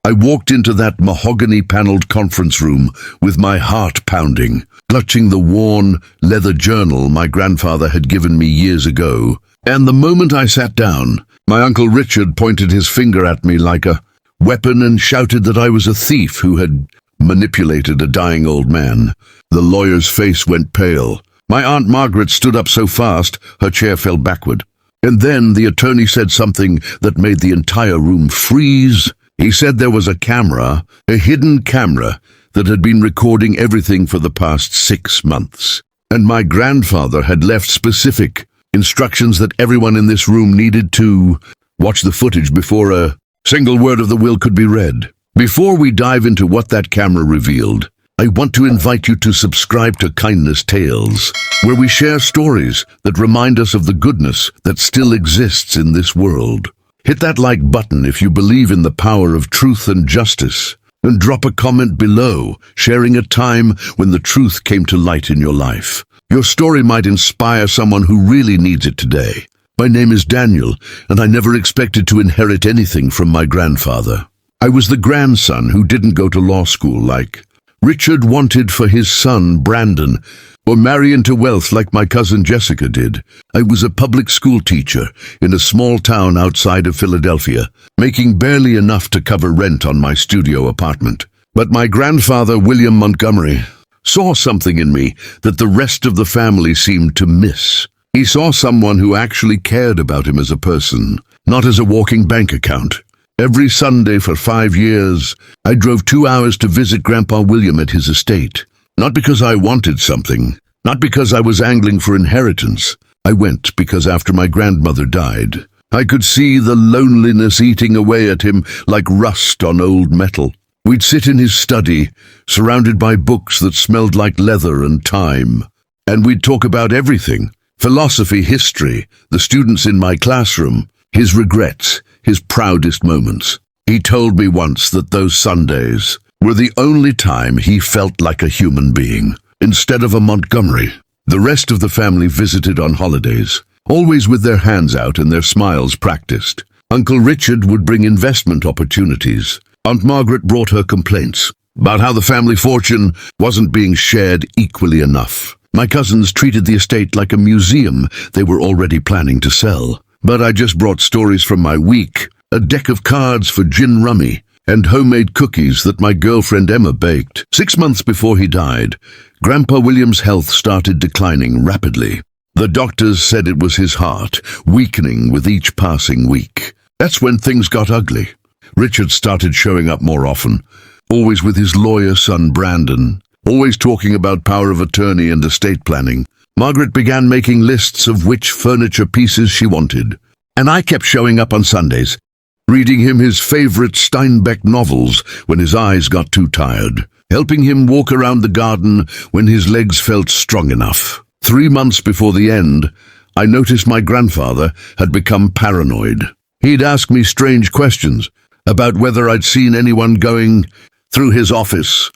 I walked into that mahogany-paneled conference room with my heart pounding, clutching the worn leather journal my grandfather had given me years ago. And the moment I sat down, my Uncle Richard pointed his finger at me like a weapon and shouted that I was a thief who had manipulated a dying old man. The lawyer's face went pale. My Aunt Margaret stood up so fast, her chair fell backward. And then the attorney said something that made the entire room freeze. He said there was a camera, a hidden camera, that had been recording everything for the past 6 months. And my grandfather had left specific instructions that everyone in this room needed to watch the footage before a single word of the will could be read. Before we dive into what that camera revealed, I want to invite you to subscribe to Kindness Tales, where we share stories that remind us of the goodness that still exists in this world. Hit that like button if you believe in the power of truth and justice, and drop a comment below sharing a time when the truth came to light in your life. Your story might inspire someone who really needs it today. My name is Daniel, and I never expected to inherit anything from my grandfather. I was the grandson who didn't go to law school like Richard wanted for his son, Brandon, or marry into wealth like my cousin Jessica did. I was a public school teacher in a small town outside of Philadelphia, making barely enough to cover rent on my studio apartment. But my grandfather, William Montgomery, saw something in me that the rest of the family seemed to miss. He saw someone who actually cared about him as a person, not as a walking bank account. Every Sunday for 5 years, I drove 2 hours to visit Grandpa William at his estate. Not because I wanted something, not because I was angling for inheritance. I went because after my grandmother died, I could see the loneliness eating away at him like rust on old metal. We'd sit in his study, surrounded by books that smelled like leather and time. And we'd talk about everything: philosophy, history, the students in my classroom, his regrets, his proudest moments. He told me once that those Sundays were the only time he felt like a human being, instead of a Montgomery. The rest of the family visited on holidays, always with their hands out and their smiles practiced. Uncle Richard would bring investment opportunities. Aunt Margaret brought her complaints about how the family fortune wasn't being shared equally enough. My cousins treated the estate like a museum they were already planning to sell. But I just brought stories from my week, a deck of cards for gin rummy, and homemade cookies that my girlfriend Emma baked. 6 months before he died, Grandpa William's health started declining rapidly. The doctors said it was his heart, weakening with each passing week. That's when things got ugly. Richard started showing up more often, always with his lawyer son Brandon, always talking about power of attorney and estate planning. Margaret began making lists of which furniture pieces she wanted, and I kept showing up on Sundays, reading him his favorite Steinbeck novels when his eyes got too tired, helping him walk around the garden when his legs felt strong enough. 3 months before the end, I noticed my grandfather had become paranoid. He'd ask me strange questions about whether I'd seen anyone going through his office,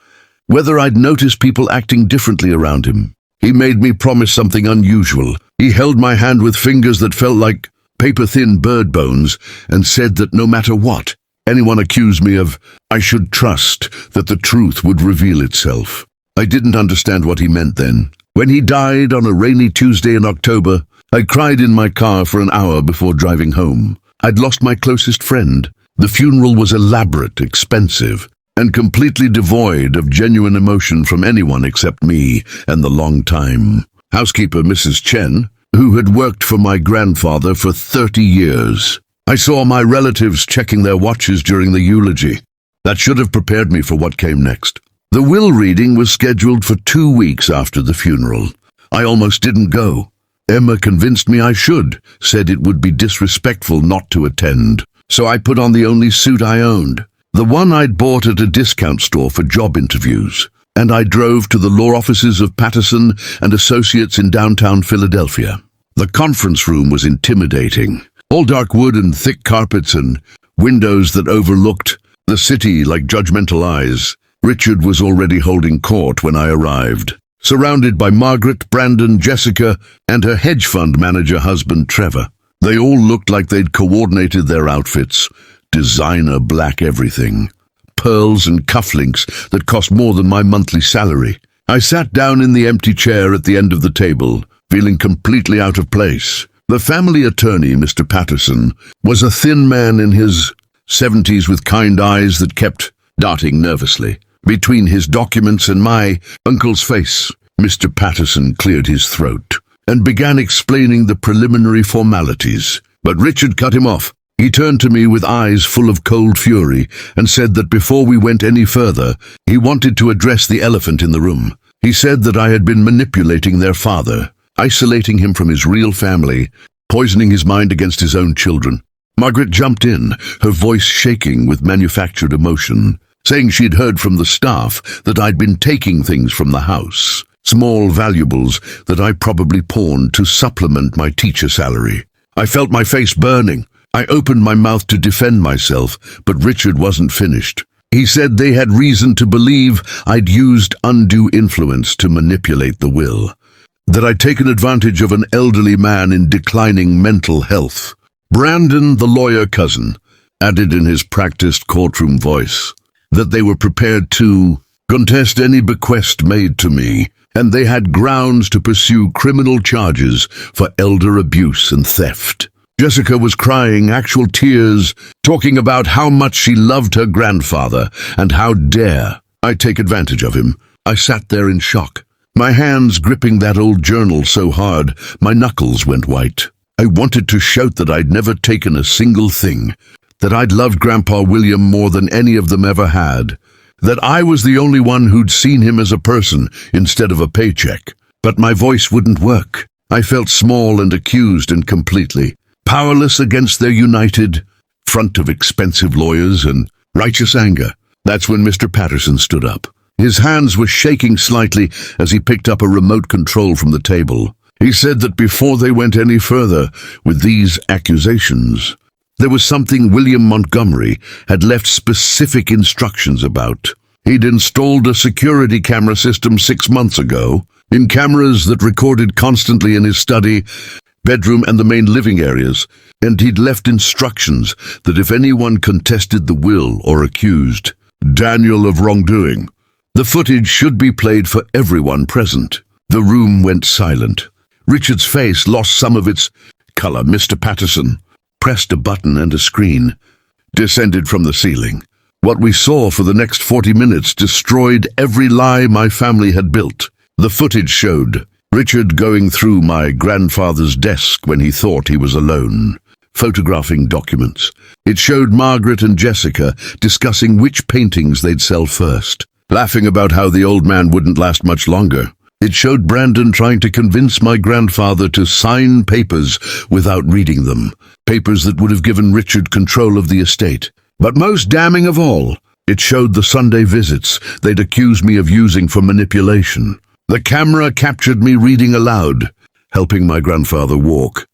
whether I'd noticed people acting differently around him. He made me promise something unusual. He held my hand with fingers that felt like paper-thin bird bones and said that no matter what anyone accused me of, I should trust that the truth would reveal itself. I didn't understand what he meant then. When he died on a rainy Tuesday in October, I cried in my car for an hour before driving home. I'd lost my closest friend. The funeral was elaborate, expensive, and completely devoid of genuine emotion from anyone except me and the long-time housekeeper, Mrs. Chen, who had worked for my grandfather for 30 years. I saw my relatives checking their watches during the eulogy. That should have prepared me for what came next. The will reading was scheduled for 2 weeks after the funeral. I almost didn't go. Emma convinced me I should, said it would be disrespectful not to attend. So I put on the only suit I owned, the one I'd bought at a discount store for job interviews, and I drove to the law offices of Patterson and Associates in downtown Philadelphia. The conference room was intimidating, all dark wood and thick carpets and windows that overlooked the city like judgmental eyes. Richard was already holding court when I arrived, surrounded by Margaret, Brandon, Jessica, and her hedge fund manager husband Trevor. They all looked like they'd coordinated their outfits, designer black everything, pearls and cufflinks that cost more than my monthly salary. I sat down in the empty chair at the end of the table, feeling completely out of place. The family attorney, Mr. Patterson, was a thin man in his 70s with kind eyes that kept darting nervously. Between his documents and my uncle's face, Mr. Patterson cleared his throat and began explaining the preliminary formalities. But Richard cut him off. He turned to me with eyes full of cold fury and said that before we went any further, he wanted to address the elephant in the room. He said that I had been manipulating their father, isolating him from his real family, poisoning his mind against his own children. Margaret jumped in, her voice shaking with manufactured emotion, saying she'd heard from the staff that I'd been taking things from the house, small valuables that I probably pawned to supplement my teacher salary. I felt my face burning. I opened my mouth to defend myself, but Richard wasn't finished. He said they had reason to believe I'd used undue influence to manipulate the will, that I'd taken advantage of an elderly man in declining mental health. Brandon, the lawyer cousin, added in his practiced courtroom voice that they were prepared to contest any bequest made to me, and they had grounds to pursue criminal charges for elder abuse and theft. Jessica was crying actual tears, talking about how much she loved her grandfather and how dare I take advantage of him. I sat there in shock, my hands gripping that old journal so hard my knuckles went white. I wanted to shout that I'd never taken a single thing, that I'd loved Grandpa William more than any of them ever had, that I was the only one who'd seen him as a person instead of a paycheck. But my voice wouldn't work. I felt small and accused and completely powerless against their united front of expensive lawyers and righteous anger. That's when Mr. Patterson stood up. His hands were shaking slightly as he picked up a remote control from the table. He said that before they went any further with these accusations, there was something William Montgomery had left specific instructions about. He'd installed a security camera system 6 months ago, in cameras that recorded constantly in his study, bedroom and the main living areas, and he'd left instructions that if anyone contested the will or accused Daniel of wrongdoing, the footage should be played for everyone present. The room went silent. Richard's face lost some of its color. Mr. Patterson pressed a button and a screen descended from the ceiling. What we saw for the next 40 minutes destroyed every lie my family had built. The footage showed Richard going through my grandfather's desk when he thought he was alone, photographing documents. It showed Margaret and Jessica discussing which paintings they'd sell first, laughing about how the old man wouldn't last much longer. It showed Brandon trying to convince my grandfather to sign papers without reading them, papers that would have given Richard control of the estate. But most damning of all, it showed the Sunday visits they'd accused me of using for manipulation. The camera captured me reading aloud, helping my grandfather walk,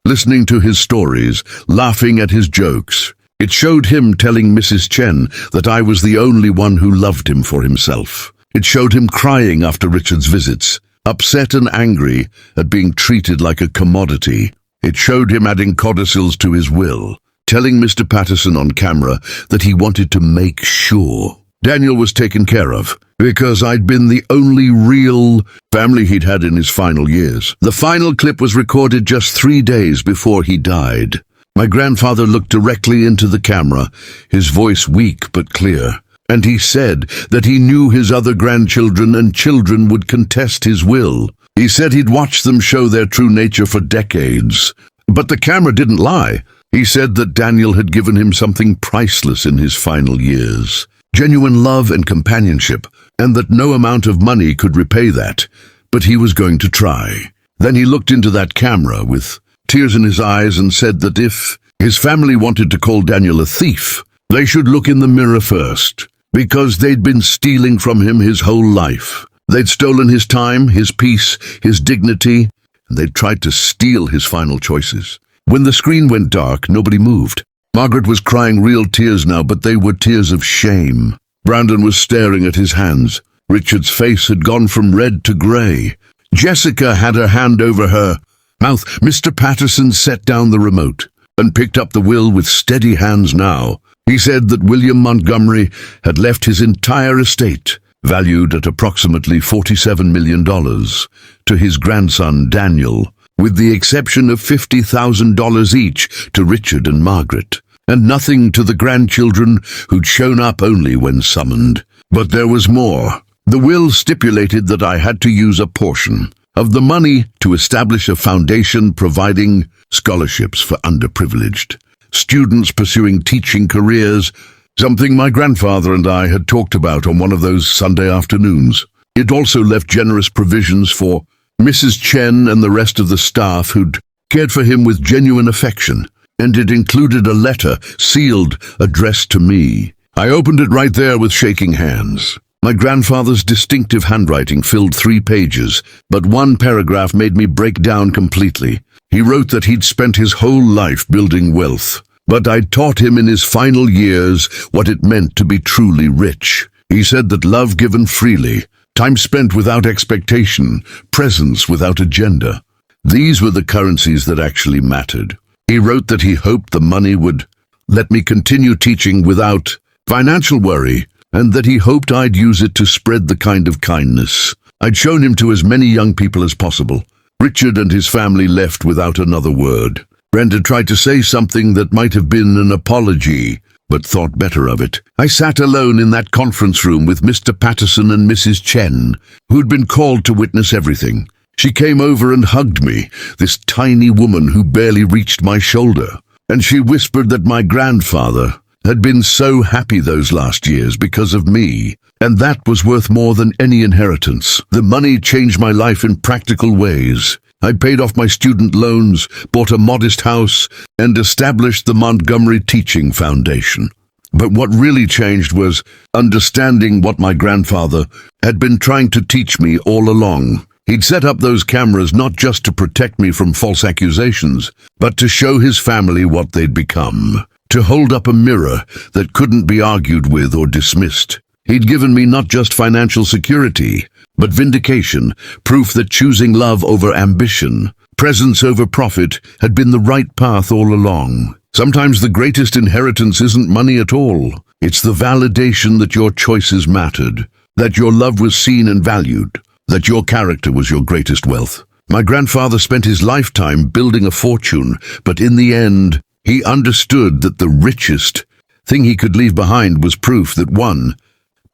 listening to his stories, laughing at his jokes. It showed him telling Mrs. Chen that I was the only one who loved him for himself. It showed him crying after Richard's visits, upset and angry at being treated like a commodity. It showed him adding codicils to his will, telling Mr. Patterson on camera that he wanted to make sure Daniel was taken care of, because I'd been the only real family he'd had in his final years. The final clip was recorded just 3 days before he died. My grandfather looked directly into the camera, his voice weak but clear, and he said that he knew his other grandchildren and children would contest his will. He said he'd watched them show their true nature for decades, but the camera didn't lie. He said that Daniel had given him something priceless in his final years, genuine love and companionship, and that no amount of money could repay that, but he was going to try. Then he looked into that camera with tears in his eyes and said that if his family wanted to call Daniel a thief, they should look in the mirror first, because they'd been stealing from him his whole life. They'd stolen his time, his peace, his dignity, and they'd tried to steal his final choices. When the screen went dark, nobody moved. Margaret was crying real tears now, but they were tears of shame. Brandon was staring at his hands. Richard's face had gone from red to grey. Jessica had her hand over her mouth. Mr. Patterson set down the remote and picked up the will with steady hands now. He said that William Montgomery had left his entire estate, valued at approximately $47 million, to his grandson Daniel, with the exception of $50,000 each to Richard and Margaret, and nothing to the grandchildren who'd shown up only when summoned. But there was more. The will stipulated that I had to use a portion of the money to establish a foundation providing scholarships for underprivileged students pursuing teaching careers, something my grandfather and I had talked about on one of those Sunday afternoons. It also left generous provisions for Mrs. Chen and the rest of the staff who'd cared for him with genuine affection, and it included a letter, sealed, addressed to me. I opened it right there with shaking hands. My grandfather's distinctive handwriting filled 3 pages, but one paragraph made me break down completely. He wrote that he'd spent his whole life building wealth, but I'd taught him in his final years what it meant to be truly rich. He said that love given freely, time spent without expectation, presence without agenda, these were the currencies that actually mattered. He wrote that he hoped the money would let me continue teaching without financial worry, and that he hoped I'd use it to spread the kind of kindness I'd shown him to as many young people as possible. Richard and his family left without another word. Brenda tried to say something that might have been an apology, but thought better of it. I sat alone in that conference room with Mr. Patterson and Mrs. Chen, who'd been called to witness everything. She came over and hugged me, this tiny woman who barely reached my shoulder, and she whispered that my grandfather had been so happy those last years because of me, and that was worth more than any inheritance. The money changed my life in practical ways. I paid off my student loans, bought a modest house, and established the Montgomery Teaching Foundation. But what really changed was understanding what my grandfather had been trying to teach me all along. He'd set up those cameras not just to protect me from false accusations, but to show his family what they'd become, to hold up a mirror that couldn't be argued with or dismissed. He'd given me not just financial security, but vindication, proof that choosing love over ambition, presence over profit, had been the right path all along. Sometimes the greatest inheritance isn't money at all. It's the validation that your choices mattered, that your love was seen and valued, that your character was your greatest wealth. My grandfather spent his lifetime building a fortune, but in the end, he understood that the richest thing he could leave behind was proof that one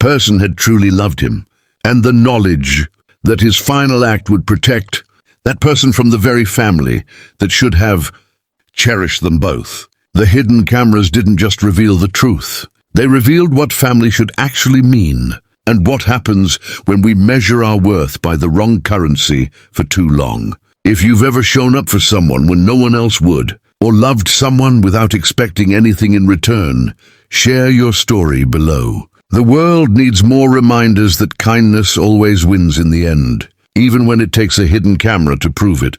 person had truly loved him, and the knowledge that his final act would protect that person from the very family that should have cherished them both. The hidden cameras didn't just reveal the truth. They revealed what family should actually mean, and what happens when we measure our worth by the wrong currency for too long. If you've ever shown up for someone when no one else would, or loved someone without expecting anything in return, share your story below. The world needs more reminders that kindness always wins in the end, even when it takes a hidden camera to prove it.